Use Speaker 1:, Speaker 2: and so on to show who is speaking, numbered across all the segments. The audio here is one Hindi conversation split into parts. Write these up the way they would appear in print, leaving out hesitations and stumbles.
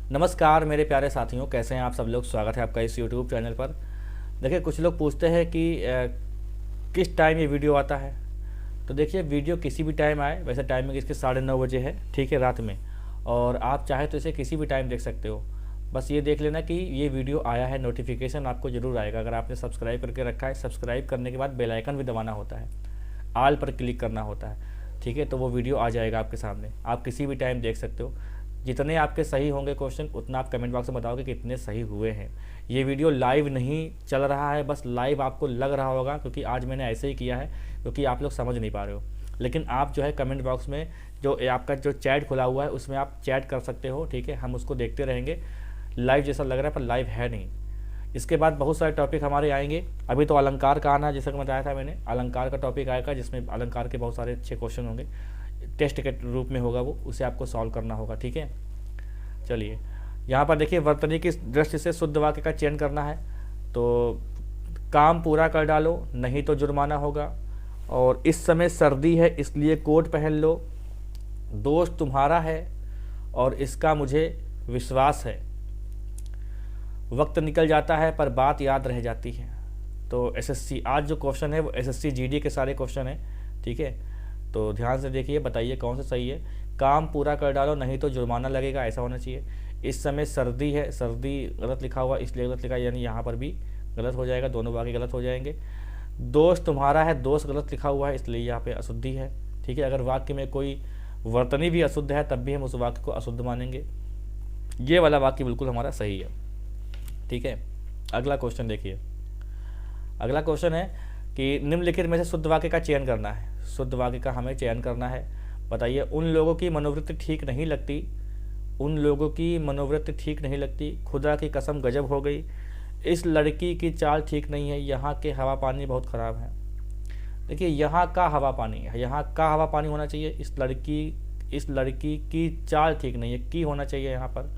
Speaker 1: नमस्कार मेरे प्यारे साथियों, कैसे हैं आप सब लोग। स्वागत है आपका इस यूट्यूब चैनल पर। देखिए, कुछ लोग पूछते हैं कि किस टाइम ये वीडियो आता है। तो देखिए, वीडियो किसी भी टाइम आए, वैसे टाइमिंग इसके 9:30 बजे है, ठीक है, रात में। और आप चाहे तो इसे किसी भी टाइम देख सकते हो। बस ये देख लेना कि ये वीडियो आया है, नोटिफिकेशन आपको ज़रूर आएगा। अगर आपने सब्सक्राइब करके रखा है, सब्सक्राइब करने के बाद बेल आइकन भी दबाना होता है, आल पर क्लिक करना होता है, ठीक है। तो वो वीडियो आ जाएगा आपके सामने, आप किसी भी टाइम देख सकते हो। जितने आपके सही होंगे क्वेश्चन, उतना आप कमेंट बॉक्स में बताओगे कि कितने सही हुए हैं। ये वीडियो लाइव नहीं चल रहा है, बस लाइव आपको लग रहा होगा, क्योंकि आज मैंने ऐसे ही किया है, क्योंकि आप लोग समझ नहीं पा रहे हो। लेकिन आप जो है कमेंट बॉक्स में जो आपका जो चैट खुला हुआ है, उसमें आप चैट कर सकते हो, ठीक है। हम उसको देखते रहेंगे। लाइव जैसा लग रहा है, पर लाइव है नहीं। इसके बाद बहुत सारे टॉपिक हमारे आएंगे। अभी तो अलंकार का आना, जैसा कि बताया था मैंने, अलंकार का टॉपिक आएगा, जिसमें अलंकार के बहुत सारे अच्छे क्वेश्चन होंगे। टेस्ट के रूप में होगा वो, उसे आपको सॉल्व करना होगा, ठीक है। चलिए, यहाँ पर देखिए, वर्तनी की दृष्टि से शुद्ध वाक्य का चयन करना है। तो काम पूरा कर डालो, नहीं तो जुर्माना होगा। और इस समय सर्दी है, इसलिए कोट पहन लो। दोष तुम्हारा है और इसका मुझे विश्वास है। वक्त निकल जाता है पर बात याद रह जाती है। तो एसएससी आज जो क्वेश्चन है वो एसएससी जीडी के सारे क्वेश्चन हैं, ठीक है। तो ध्यान से देखिए, बताइए कौन सा सही है। काम पूरा कर डालो, नहीं तो जुर्माना लगेगा, ऐसा होना चाहिए। इस समय सर्दी है, सर्दी गलत लिखा हुआ, इसलिए गलत लिखा, यानी यहाँ पर भी गलत हो जाएगा, दोनों वाक्य गलत हो जाएंगे। दोष तुम्हारा है, दोष गलत लिखा हुआ है, इसलिए यहाँ पे अशुद्धि है, ठीक है। अगर वाक्य में कोई वर्तनी भी अशुद्ध है, तब भी हम उस वाक्य को अशुद्ध मानेंगे। ये वाला वाक्य बिल्कुल हमारा सही है, ठीक है। अगला क्वेश्चन देखिए। अगला क्वेश्चन है कि निम्नलिखित में से शुद्ध वाक्य का चयन करना है। शुद्ध वाक्य का हमें चयन करना है। बताइए, उन लोगों की मनोवृत्ति ठीक नहीं लगती, उन लोगों की मनोवृत्ति ठीक नहीं लगती, खुदा की कसम गजब हो गई, इस लड़की की चाल ठीक नहीं है, यहाँ के हवा पानी बहुत ख़राब है। देखिए, यहाँ का हवा पानी है, यहाँ का हवा पानी होना चाहिए। इस लड़की की चाल ठीक नहीं है, की होना चाहिए यहाँ पर।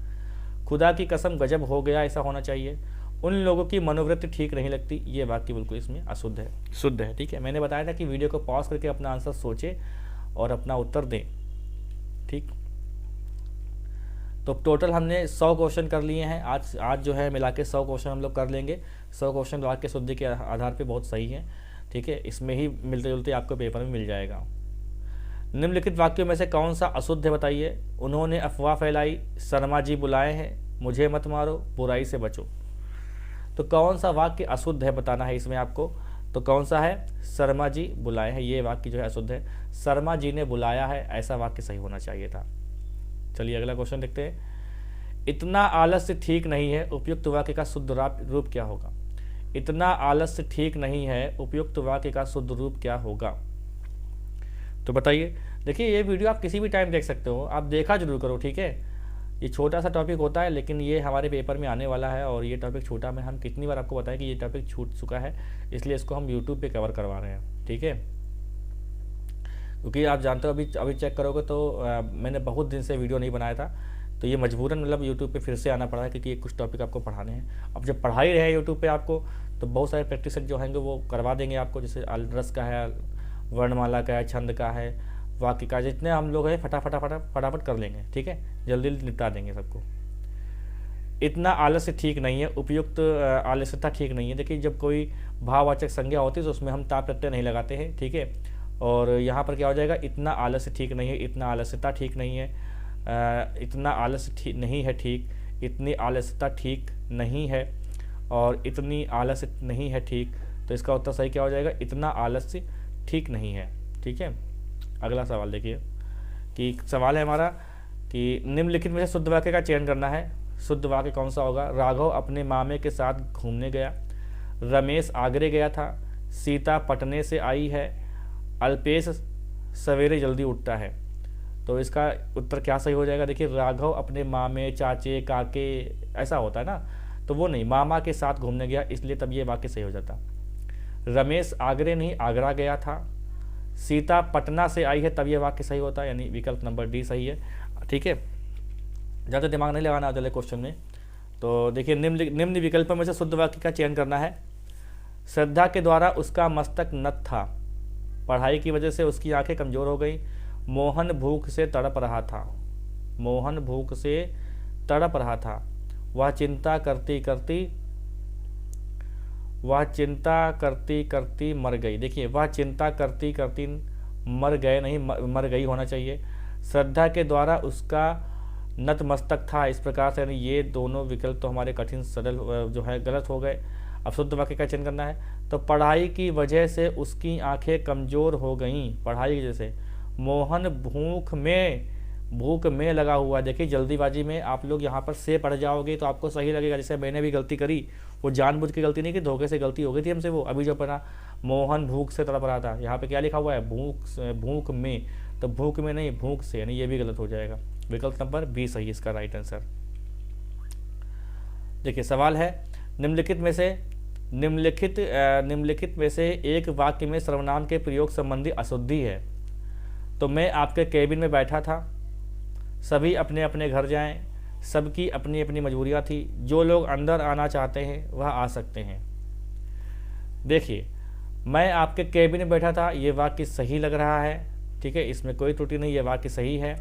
Speaker 1: खुदा की कसम गजब हो गया, ऐसा होना चाहिए। उन लोगों की मनोवृत्ति ठीक नहीं लगती, ये वाक्य बिल्कुल इसमें अशुद्ध है, शुद्ध है, ठीक है। मैंने बताया था कि वीडियो को पॉज करके अपना आंसर सोचें और अपना उत्तर दें, ठीक। तो टोटल हमने 100 क्वेश्चन कर लिए हैं। आज जो है मिला के 100 क्वेश्चन हम लोग कर लेंगे। 100 क्वेश्चन वाक्य शुद्धि के आधार पे बहुत सही है, ठीक है। इसमें ही मिलते जुलते आपको पेपर में मिल जाएगा। निम्नलिखित वाक्यों में से कौन सा अशुद्ध है, बताइए। उन्होंने अफवाह फैलाई, शर्मा जी बुलाए हैं, मुझे मत मारो, बुराई से बचो। तो कौन सा वाक्य अशुद्ध है बताना है इसमें आपको। तो कौन सा है, शर्मा जी बुलाए हैं, ये वाक्य जो है अशुद्ध है। शर्मा जी ने बुलाया है, ऐसा वाक्य सही होना चाहिए था। चलिए अगला क्वेश्चन देखते हैं। इतना आलस्य ठीक नहीं है, उपयुक्त वाक्य का शुद्ध रूप क्या होगा। इतना आलस्य ठीक नहीं है, उपयुक्त वाक्य का शुद्ध रूप क्या होगा। तो बताइए। देखिए, ये वीडियो आप किसी भी टाइम देख सकते हो, आप देखा जरूर करो, ठीक है। ये छोटा सा टॉपिक होता है, लेकिन ये हमारे पेपर में आने वाला है। और ये टॉपिक छोटा में हम कितनी बार आपको बताएं कि ये टॉपिक छूट चुका है, इसलिए इसको हम यूट्यूब पे कवर करवा रहे हैं, ठीक है। क्योंकि आप जानते हो, अभी चेक करोगे तो मैंने बहुत दिन से वीडियो नहीं बनाया था, तो ये मजबूरन मतलब यूट्यूब पे फिर से आना पड़ा है, क्योंकि ये कुछ टॉपिक आपको पढ़ाने हैं। अब जब पढ़ा ही रहे हैं यूट्यूब पे आपको, तो बहुत सारे प्रैक्टिस जो होंगे वो करवा देंगे आपको। जैसे रस का है, वर्णमाला का है, छंद का है, वाक्य का, जितने हम लोग हैं फटाफट कर लेंगे, ठीक है। जल्दी निपटा देंगे सबको। इतना आलस्य ठीक नहीं है, उपयुक्त आलस्यता ठीक नहीं है। देखिए, जब कोई भाववाचक संज्ञा होती है तो उसमें हम ता प्रत्यय नहीं लगाते हैं, ठीक है। और यहाँ पर क्या हो जाएगा, इतना आलस्य ठीक नहीं है, इतना आलस्यता ठीक नहीं है, इतना आलस्य ठीक नहीं है, ठीक, इतनी आलस्यता ठीक नहीं है, और इतनी आलस्य नहीं है, ठीक। तो इसका उत्तर सही क्या हो जाएगा, इतना आलस्य ठीक नहीं है, ठीक है। अगला सवाल देखिए कि सवाल है हमारा कि निम्नलिखित में से शुद्ध वाक्य का चयन करना है। शुद्ध वाक्य कौन सा होगा। राघव अपने मामे के साथ घूमने गया, रमेश आगरे गया था, सीता पटने से आई है, अल्पेश सवेरे जल्दी उठता है। तो इसका उत्तर क्या सही हो जाएगा। देखिए, राघव अपने मामे, चाचे, काके, ऐसा होता है ना, तो वो नहीं, मामा के साथ घूमने गया, इसलिए तब ये वाक्य सही हो जाता। रमेश आगरे नहीं, आगरा गया था। सीता पटना से आई है, तब ये वाक्य सही होता है, यानी विकल्प नंबर डी सही है, ठीक है। ज़्यादा दिमाग नहीं लगाना अगले क्वेश्चन में। तो देखिए, निम्न विकल्पों में से शुद्ध वाक्य का चयन करना है। श्रद्धा के द्वारा उसका मस्तक नत था, पढ़ाई की वजह से उसकी आंखें कमज़ोर हो गई, मोहन भूख से तड़प रहा था, मोहन भूख से तड़प रहा था, वह चिंता करती करती मर गई। देखिए, वह चिंता करती करती मर गए, नहीं मर गई होना चाहिए। श्रद्धा के द्वारा उसका नतमस्तक था। इस प्रकार से यानी ये दोनों विकल्प तो हमारे कठिन सरल जो है गलत हो गए। अब शुद्ध वाक्य का चयन करना है। तो पढ़ाई की वजह से उसकी आंखें कमज़ोर हो गईं। पढ़ाई की वजह से। मोहन भूख में लगा हुआ। देखिए, जल्दीबाजी में आप लोग यहाँ पर से पढ़ जाओगे तो आपको सही लगेगा। जैसे मैंने भी गलती करी, वो जानबूझ के गलती नहीं की, धोखे से गलती हो गई थी हमसे। वो अभी जो पढ़ा, मोहन भूख से तड़प रहा था, यहाँ पे क्या लिखा हुआ है, भूख में, तो भूख में नहीं, भूख से, यानी ये भी गलत हो जाएगा। विकल्प नंबर बी सही इसका राइट आंसर। देखिए, सवाल है, निम्नलिखित में से एक वाक्य में सर्वनाम के प्रयोग संबंधी अशुद्धि है। तो मैं आपके केबिन में बैठा था, सभी अपने अपने घर जाएं, सबकी अपनी अपनी मजबूरियां थी, जो लोग अंदर आना चाहते हैं वह आ सकते हैं। देखिए, मैं आपके केबिन में बैठा था, ये वाक्य सही लग रहा है, ठीक है, इसमें कोई त्रुटि नहीं, ये वाक्य सही है।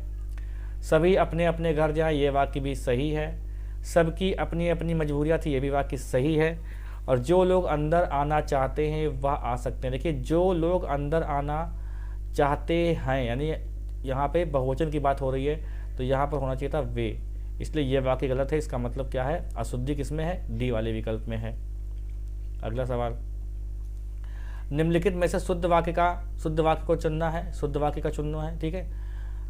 Speaker 1: सभी अपने अपने घर जाएं, ये वाक्य भी सही है। सबकी अपनी अपनी मजबूरियां थी, ये भी वाक्य सही है। और जो लोग अंदर आना चाहते हैं वह आ सकते हैं। देखिए, जो लोग अंदर आना चाहते हैं, यानी यहाँ पे बहुवचन की बात हो रही है, तो यहाँ पर होना चाहिए था वे, इसलिए यह वाक्य गलत है। इसका मतलब क्या है, अशुद्धि किसमें है, डी वाले विकल्प में है। अगला सवाल, निम्नलिखित में से शुद्ध वाक्य को चुनना है, शुद्ध वाक्य का चुनना है, ठीक है।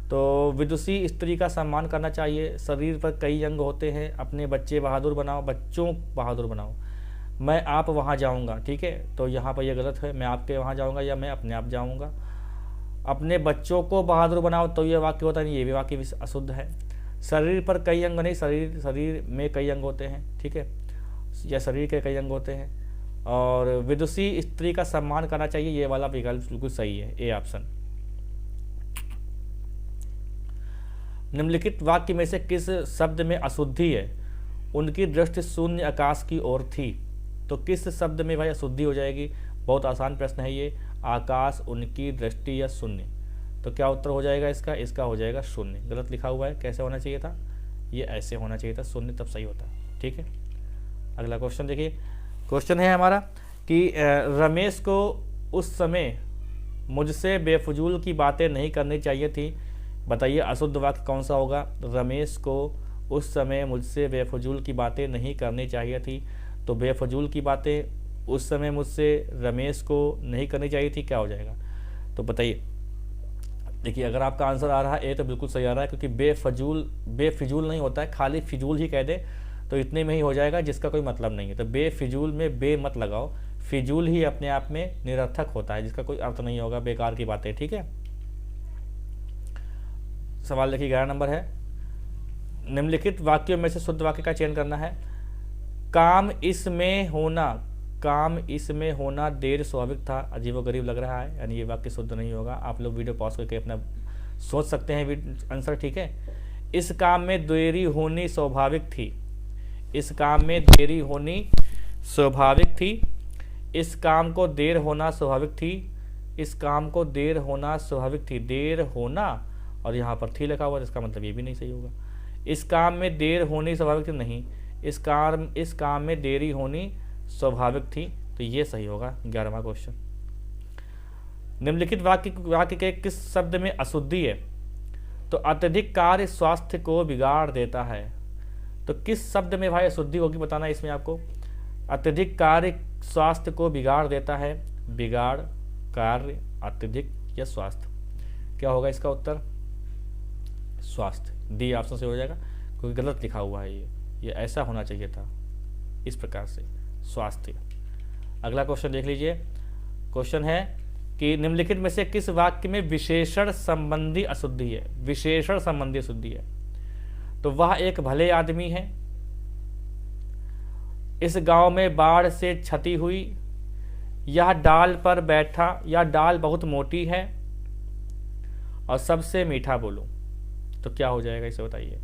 Speaker 1: तो विदुषी स्त्री का सम्मान करना चाहिए, शरीर पर कई अंग होते हैं, अपने बच्चों बहादुर बनाओ, मैं आप वहाँ जाऊँगा, ठीक है, तो यहाँ पर यह गलत है, मैं आपके वहाँ जाऊँगा या मैं अपने आप जाऊँगा। अपने बच्चों को बहादुर बनाओ, तो ये वाक्य होता नहीं, ये भी वाक्य अशुद्ध है। शरीर पर कई अंग नहीं, शरीर में कई अंग होते हैं, ठीक है, या शरीर के कई अंग होते हैं। और विदुषी स्त्री का सम्मान करना चाहिए, ये वाला विकल्प बिल्कुल सही है, ए ऑप्शन। निम्नलिखित वाक्य में से किस शब्द में अशुद्धि है, उनकी दृष्टि शून्य आकाश की ओर थी। तो किस शब्द में भाई अशुद्धि हो जाएगी, बहुत आसान प्रश्न है ये, आकाश, उनकी दृष्टि या शून्य। तो क्या उत्तर हो जाएगा इसका हो जाएगा शून्य। गलत लिखा हुआ है, कैसे होना चाहिए था, ये ऐसे होना चाहिए था, शून्य, तब सही होता, ठीक है। अगला क्वेश्चन देखिए, क्वेश्चन है हमारा कि रमेश को उस समय मुझसे बेफजूल की बातें नहीं करनी चाहिए थी। बताइए अशुद्ध वाक्य कौन सा होगा। रमेश को उस समय मुझसे बेफजूल की बातें नहीं करनी चाहिए थी। तो बेफजूल की बातें उस समय मुझसे रमेश को नहीं करनी चाहिए थी, क्या हो जाएगा। तो बताइए, देखिए अगर आपका आंसर आ रहा है ए तो बिल्कुल सही आ रहा है, क्योंकि बेफिजूल नहीं होता है, खाली फिजूल ही कह दे तो इतने में ही हो जाएगा, जिसका कोई मतलब नहीं है। तो बेफिजूल में बे मत लगाओ, फिजूल ही अपने आप में निरर्थक होता है, जिसका कोई अर्थ नहीं होगा, बेकार की बातें, ठीक है। सवाल देखिए 11 नंबर है, निम्नलिखित वाक्यों में से शुद्ध वाक्य का चयन करना है। काम इसमें होना देर स्वाभाविक था, अजीबोगरीब लग रहा है, यानी ये वाक्य शुद्ध नहीं होगा। आप लोग वीडियो पॉज करके अपना सोच सकते हैं आंसर, ठीक है। इस काम में देरी होनी स्वाभाविक थी, इस काम में देरी होनी स्वाभाविक थी, इस काम को देर होना स्वाभाविक थी, इस काम को देर होना स्वाभाविक थी, देर होना और यहाँ पर थी लिखा हुआ, इसका मतलब ये भी नहीं सही होगा। इस काम में देर होनी स्वाभाविक थी, नहीं, इस काम में देरी होनी स्वाभाविक थी, तो ये सही होगा 11वां क्वेश्चन। निम्नलिखित वाक्य के किस शब्द में अशुद्धि है। तो अत्यधिक कार्य स्वास्थ्य को बिगाड़ देता है। तो किस शब्द में भाई अशुद्धि होगी बताना इसमें आपको। अत्यधिक कार्य स्वास्थ्य को बिगाड़ देता है, बिगाड़, कार्य, अत्यधिक या स्वास्थ्य, क्या होगा इसका उत्तर, स्वास्थ्य, डी ऑप्शन से हो जाएगा, क्योंकि गलत लिखा हुआ है ये ऐसा होना चाहिए था, इस प्रकार से स्वास्थ्य। अगला क्वेश्चन देख लीजिए, क्वेश्चन है कि निम्नलिखित में से किस वाक्य में विशेषण संबंधी अशुद्धि है, विशेषण संबंधी अशुद्धि है। तो वह एक भले आदमी है, इस गांव में बाढ़ से क्षति हुई, यह डाल पर बैठा, यह डाल बहुत मोटी है, और सबसे मीठा बोलूं। तो क्या हो जाएगा इसे बताइए,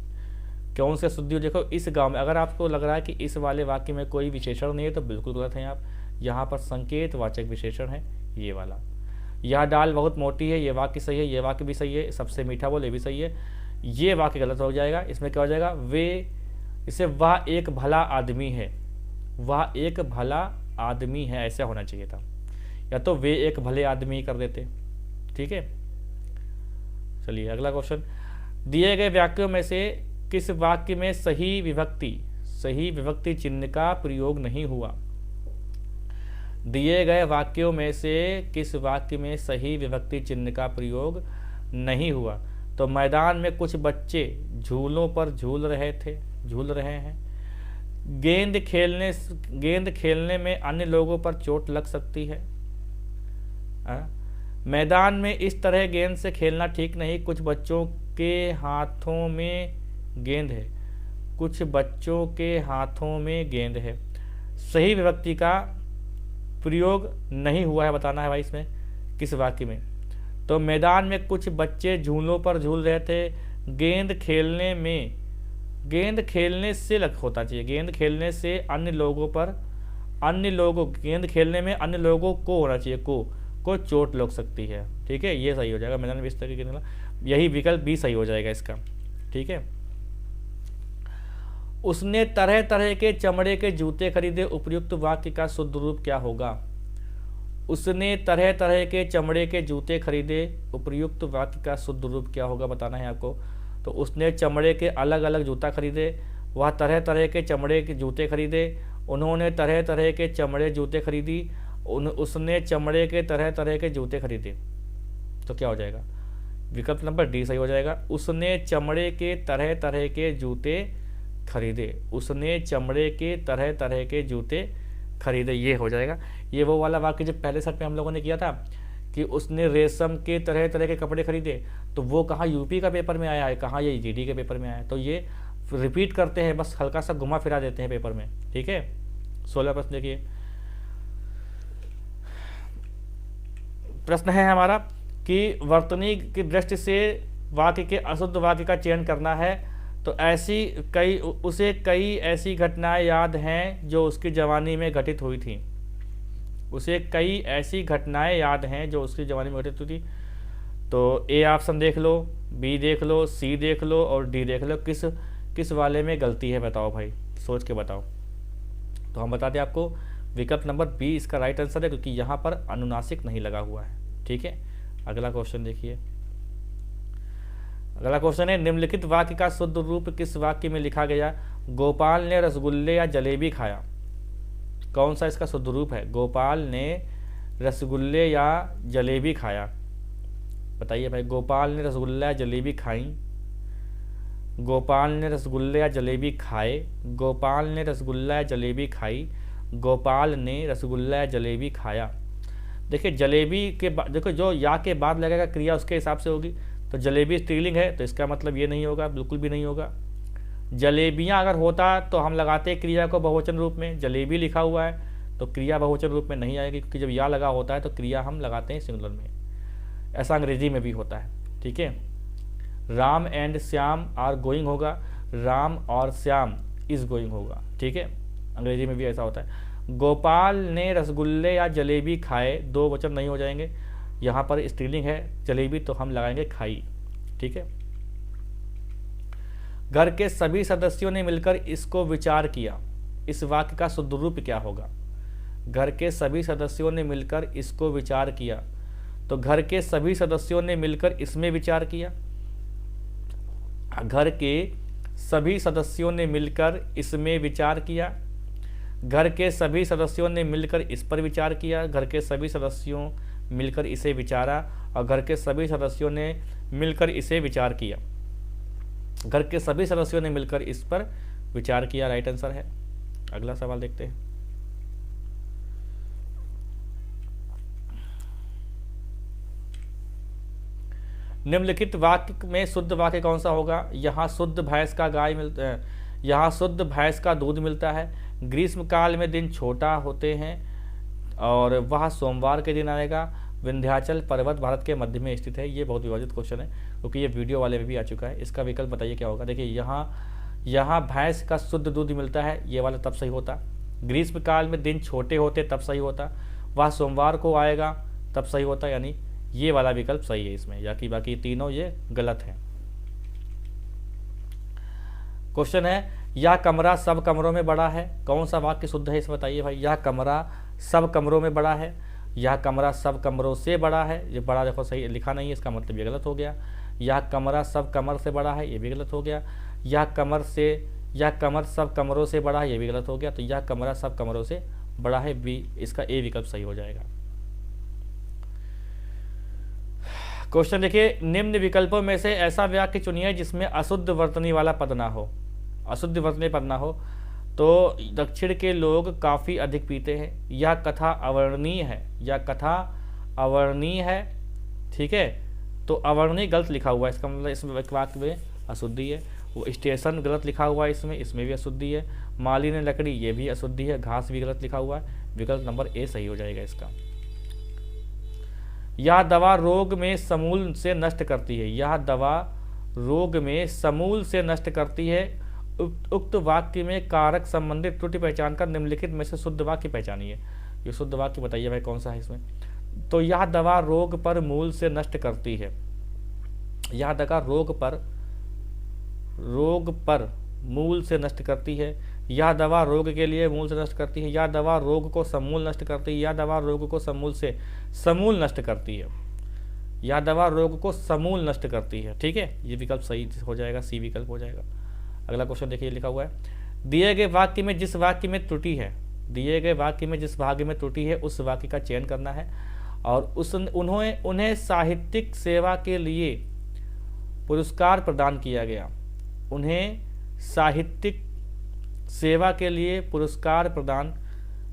Speaker 1: कौन से शुद्धि हो। देखो इस गांव में, अगर आपको लग रहा है कि इस वाले वाक्य में कोई विशेषण नहीं है तो बिल्कुल गलत है आप। यहाँ पर संकेतवाचक विशेषण है ये वाला। यह डाल बहुत मोटी है, ये वाक्य सही है, ये वाक्य भी सही है, सबसे मीठा बोल ये भी सही है, ये वाक्य गलत हो जाएगा। इसमें क्या हो जाएगा, वे इसे वह एक भला आदमी है, वह एक भला आदमी है ऐसा होना चाहिए था, या तो वे एक भले आदमी कर देते। ठीक है, चलिए अगला क्वेश्चन। दिए गए वाक्यों में से किस वाक्य में सही विभक्ति चिन्ह का प्रयोग नहीं हुआ? दिए गए वाक्यों में से किस वाक्य में सही विभक्ति चिन्ह का प्रयोग नहीं हुआ? तो मैदान में कुछ बच्चे झूलों पर झूल रहे हैं। गेंद खेलने में अन्य लोगों पर चोट लग सकती है। मैदान में इस तरह गेंद से खेलना ठीक नहीं। कुछ बच्चों के हाथों में गेंद है, कुछ बच्चों के हाथों में गेंद है। सही विभक्ति का प्रयोग नहीं हुआ है, बताना है भाई इसमें किस वाक्य में। तो मैदान में कुछ बच्चे झूलों पर झूल रहे थे। गेंद खेलने से लग होता चाहिए, गेंद खेलने से गेंद खेलने में अन्य लोगों को होना चाहिए, को चोट लग सकती है। ठीक है, ये सही हो जाएगा। मैदान में इस तरह की, यही विकल्प भी सही हो जाएगा इसका। ठीक है, उसने तरह तरह के चमड़े के जूते खरीदे। उपयुक्त वाक्य का शुद्ध रूप क्या होगा? उसने तरह तरह के चमड़े के जूते खरीदे। उपयुक्त वाक्य का शुद्ध रूप क्या होगा, बताना है आपको। तो उसने चमड़े के अलग अलग जूता खरीदे, वह तरह तरह के चमड़े के जूते खरीदे, उन्होंने तरह तरह के चमड़े जूते खरीदी, उसने चमड़े के तरह तरह के जूते खरीदे। तो क्या हो जाएगा? विकल्प नंबर डी सही हो जाएगा। उसने चमड़े के तरह तरह के जूते खरीदे, उसने चमड़े के तरह तरह के जूते खरीदे, ये हो जाएगा। ये वो वाला वाक्य जो पहले सेट में हम लोगों ने किया था कि उसने रेशम के तरह तरह के कपड़े खरीदे, तो वो कहाँ यूपी का पेपर में आया है, कहाँ ये जीडी के पेपर में आया है। तो ये रिपीट करते हैं, बस हल्का सा घुमा फिरा देते हैं पेपर में। ठीक है, 16 प्रश्न देखिए। प्रश्न है हमारा कि वर्तनी की दृष्टि से वाक्य के अशुद्ध वाक्य का चयन करना है। तो उसे कई ऐसी घटनाएं याद हैं जो उसकी जवानी में घटित हुई थी। उसे कई ऐसी घटनाएं याद हैं जो उसकी जवानी में घटित हुई थी। तो ए ऑप्शन देख लो, बी देख लो, सी देख लो और डी देख लो, किस वाले में गलती है बताओ भाई, सोच के बताओ। तो हम बताते हैं आपको, विकल्प नंबर बी इसका राइट आंसर है, क्योंकि यहाँ पर अनुनासिक नहीं लगा हुआ है। ठीक है, अगला क्वेश्चन देखिए। अगला क्वेश्चन है, निम्नलिखित वाक्य का शुद्ध रूप किस वाक्य में लिखा गया? गोपाल ने रसगुल्ले या जलेबी खाया। कौन सा इसका शुद्ध रूप है? गोपाल ने रसगुल्ले या जलेबी खाया। बताइए भाई, गोपाल ने रसगुल्ला या जलेबी खाई, गोपाल ने रसगुल्ले या जलेबी खाए, गोपाल ने रसगुल्ला या जलेबी खाई, गोपाल ने रसगुल्ला या जलेबी खाया। देखिए जलेबी के बाद, देखो जो या के बाद लगेगा क्रिया उसके हिसाब से होगी। तो जलेबी स्त्रीलिंग है, तो इसका मतलब ये नहीं होगा, बिल्कुल भी नहीं होगा। जलेबियां अगर होता तो हम लगाते क्रिया को बहुवचन रूप में, जलेबी लिखा हुआ है तो क्रिया बहुवचन रूप में नहीं आएगी, क्योंकि जब या लगा होता है तो क्रिया हम लगाते हैं सिंगुलर में। ऐसा अंग्रेजी में भी होता है। ठीक है, Ram and Shyam are going होगा, राम और श्याम इज गोइंग होगा। ठीक है, अंग्रेजी में भी ऐसा होता है। गोपाल ने रसगुल्ले या जलेबी खाए, दो वचन नहीं हो जाएंगे, यहाँ पर स्त्रीलिंग है जलेबी तो हम लगाएंगे खाई। ठीक है, घर के सभी सदस्यों ने मिलकर इसको विचार किया। इस वाक्य का शुद्ध रूप क्या होगा? घर के सभी सदस्यों ने मिलकर इसको विचार किया। तो घर के सभी सदस्यों ने मिलकर इसमें विचार किया, घर के सभी सदस्यों ने मिलकर इसमें विचार किया, घर के सभी सदस्यों ने मिलकर इस पर विचार किया, घर के सभी सदस्यों मिलकर इसे विचारा, और घर के सभी सदस्यों ने मिलकर इसे विचार किया। घर के सभी सदस्यों ने मिलकर इस पर विचार किया राइट आंसर है। अगला सवाल देखते हैं। निम्नलिखित वाक्य में शुद्ध वाक्य कौन सा होगा? यहाँ शुद्ध भैंस का गाय मिलता है, यहाँ शुद्ध भैंस का दूध मिलता है, ग्रीष्म काल में दिन छोटा होते हैं और वह सोमवार के दिन आएगा, विंध्याचल पर्वत भारत के मध्य में स्थित है। ये बहुत विवादित क्वेश्चन है क्योंकि ये वीडियो वाले में भी आ चुका है। इसका विकल्प बताइए क्या होगा? देखिए यहाँ भैंस का शुद्ध दूध मिलता है, ये वाला तब सही होता। ग्रीष्म काल में दिन छोटे होते तब सही होता। वह सोमवार को आएगा तब सही होता, यानी ये वाला विकल्प सही है इसमें, या कि बाकी तीनों ये गलत है। क्वेश्चन है, यह कमरा सब कमरों में बड़ा है, कौन सा वाक्य शुद्ध है इसे बताइए भाई। यह कमरा सब कमरों में बड़ा है, यह कमरा सब कमरों से बड़ा है, ये बड़ा देखो सही लिखा नहीं है, इसका मतलब ये गलत हो गया। यह कमरा सब कमर से बड़ा है, ये भी गलत हो गया। यह कमर सब कमरों से बड़ा है, ये भी गलत हो गया। तो यह कमरा सब कमरों से बड़ा है, बी, इसका ए विकल्प सही हो जाएगा। क्वेश्चन देखिए, निम्न विकल्पों में से ऐसा वाक्य चुनिए जिसमें अशुद्ध वर्तनी वाला पद ना हो, अशुद्ध वर्तनी पद ना हो। तो दक्षिण के लोग काफ़ी अधिक पीते हैं, यह कथा अवर्णनीय है, यह कथा अवर्णनीय है, ठीक है। तो अवर्णनीय गलत लिखा हुआ है, इसका मतलब इस वाक्य में अशुद्धि है। वो स्टेशन गलत लिखा हुआ है, इसमें भी अशुद्धि है। माली ने लकड़ी, ये भी अशुद्धि है। घास भी गलत लिखा हुआ है, विकल्प नंबर ए सही हो जाएगा इसका। यह दवा रोग में समूल से नष्ट करती है, यह दवा रोग में समूल से नष्ट करती है। उक्त वाक्य में कारक संबंधित त्रुटि पहचान कर निम्नलिखित में से शुद्ध वाक्य पहचानिए। ये शुद्ध वाक्य बताइए भाई कौन सा है इसमें। तो यह दवा रोग पर मूल से नष्ट करती है, यह दवा रोग पर मूल से नष्ट करती है। यह दवा रोग के लिए मूल से नष्ट करती है, यह दवा रोग को समूल नष्ट करती है, यह दवा रोग को समूल नष्ट करती है, यह दवा रोग को समूल नष्ट करती है, ठीक है। ये विकल्प सही हो जाएगा, सी विकल्प हो जाएगा। अगला क्वेश्चन देखिए, लिखा हुआ है, दिए गए वाक्य में जिस वाक्य में त्रुटि है, दिए गए वाक्य में जिस भाग में त्रुटि है उस वाक्य का चयन करना है और उन्हें साहित्यिक सेवा के लिए पुरस्कार प्रदान किया गया, उन्हें साहित्यिक सेवा के लिए पुरस्कार प्रदान।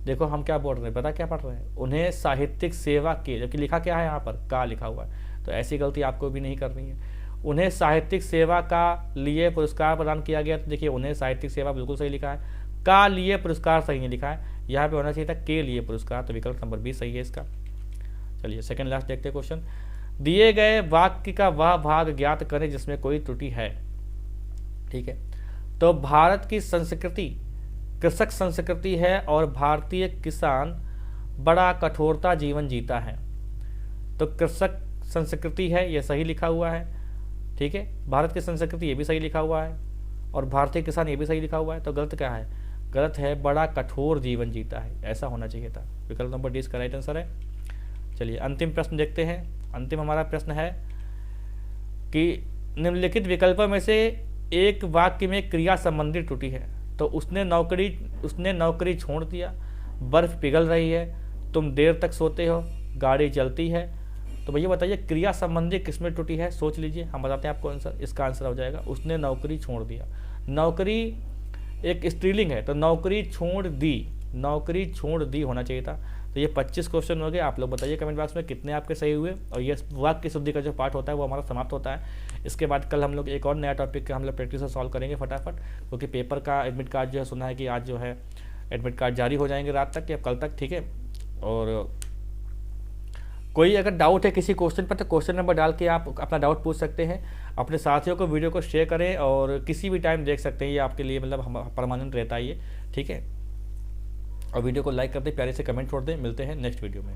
Speaker 1: देखो हम क्या बोल रहे हैं, पता क्या पढ़ रहे हैं, उन्हें साहित्यिक सेवा के, जबकि लिखा क्या है यहाँ पर, का लिखा हुआ है। तो ऐसी गलती आपको भी नहीं करनी है। उन्हें साहित्यिक सेवा का लिए पुरस्कार प्रदान किया गया, तो देखिए उन्हें साहित्यिक सेवा बिल्कुल सही लिखा है, का लिए पुरस्कार सही नहीं लिखा है, यहाँ पे होना चाहिए था के लिए पुरस्कार। तो विकल्प नंबर बी सही है इसका। चलिए सेकंड लास्ट देखते हैं क्वेश्चन। दिए गए वाक्य का वह भाग ज्ञात करें जिसमें कोई त्रुटि है, ठीक है। तो भारत की संस्कृति कृषक संस्कृति है और भारतीय किसान बड़ा कठोरता जीवन जीता है। तो कृषक संस्कृति है, यह सही लिखा हुआ है, ठीक है। भारत की संस्कृति ये भी सही लिखा हुआ है और भारतीय किसान ये भी सही लिखा हुआ है। तो गलत क्या है, गलत है बड़ा कठोर जीवन जीता है, ऐसा होना चाहिए था। विकल्प नंबर डी इसका राइट आंसर है। चलिए अंतिम प्रश्न देखते हैं। अंतिम हमारा प्रश्न है कि निम्नलिखित विकल्पों में से एक वाक्य में क्रिया संबंधी त्रुटि है। तो उसने नौकरी छोड़ दिया, बर्फ पिघल रही है, तुम देर तक सोते हो, गाड़ी चलती है। तो भैया बताइए क्रिया संबंधी किसमें त्रुटि है, सोच लीजिए, हम बताते हैं आपको आंसर। इसका आंसर हो जाएगा उसने नौकरी छोड़ दिया। नौकरी एक स्त्रीलिंग है, तो नौकरी छोड़ दी होना चाहिए था। तो ये 25 क्वेश्चन हो गए। आप लोग बताइए कमेंट बॉक्स में कितने आपके सही हुए। और ये वाक्य शुद्धि का जो पार्ट होता है वो हमारा समाप्त होता है। इसके बाद कल हम लोग एक और नया टॉपिक का हम लोग प्रैक्टिस से सॉल्व करेंगे फटाफट, क्योंकि पेपर का एडमिट कार्ड जो है सुना है कि आज जो है एडमिट कार्ड जारी हो जाएंगे रात तक या कल तक, ठीक है। और कोई अगर डाउट है किसी क्वेश्चन पर तो क्वेश्चन नंबर डाल के आप अपना डाउट पूछ सकते हैं। अपने साथियों को वीडियो को शेयर करें और किसी भी टाइम देख सकते हैं, ये आपके लिए मतलब परमानेंट रहता है ये, ठीक है। और वीडियो को लाइक कर दें, प्यारे से कमेंट छोड़ दें। मिलते हैं नेक्स्ट वीडियो में।